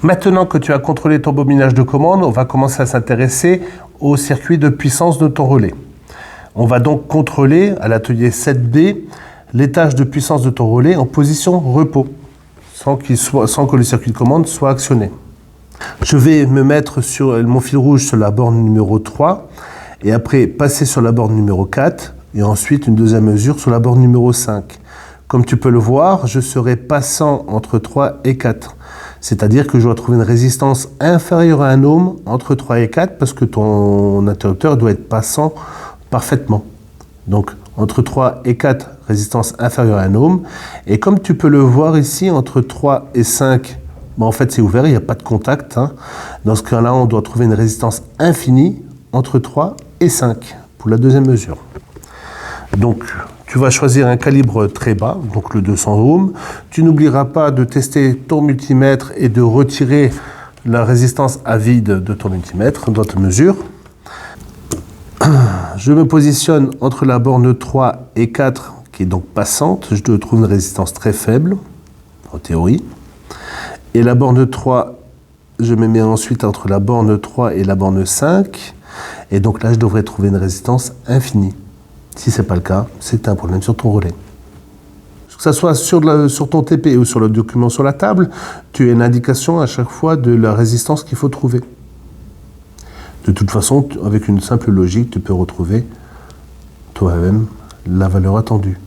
Maintenant que tu as contrôlé ton bobinage de commande, on va commencer à s'intéresser au circuit de puissance de ton relais. On va donc contrôler à l'atelier 7B les tâches de puissance de ton relais en position repos, sans que le circuit de commande soit actionné. Je vais me mettre sur mon fil rouge sur la borne numéro 3 et après passer sur la borne numéro 4 et ensuite une deuxième mesure sur la borne numéro 5. Comme tu peux le voir, je serai passant entre 3 et 4. C'est-à-dire que je dois trouver une résistance inférieure à 1 ohm entre 3 et 4 parce que ton interrupteur doit être passant parfaitement. Donc entre 3 et 4, résistance inférieure à 1 ohm. Et comme tu peux le voir ici, entre 3 et 5, en fait c'est ouvert, il n'y a pas de contact. Dans ce cas-là, on doit trouver une résistance infinie entre 3 et 5 pour la deuxième mesure. Donc, tu vas choisir un calibre très bas, donc le 200 ohms. Tu n'oublieras pas de tester ton multimètre et de retirer la résistance à vide de ton multimètre dans ta mesure. Je me positionne entre la borne 3 et 4, qui est donc passante. Je dois trouver une résistance très faible, en théorie. Et la borne 3, je me mets ensuite entre la borne 3 et la borne 5. Et donc là, je devrais trouver une résistance infinie. Si ce n'est pas le cas, c'est un problème sur ton relais. Que ce soit sur ton TP ou sur le document sur la table, tu as une indication à chaque fois de la résistance qu'il faut trouver. De toute façon, avec une simple logique, tu peux retrouver toi-même la valeur attendue.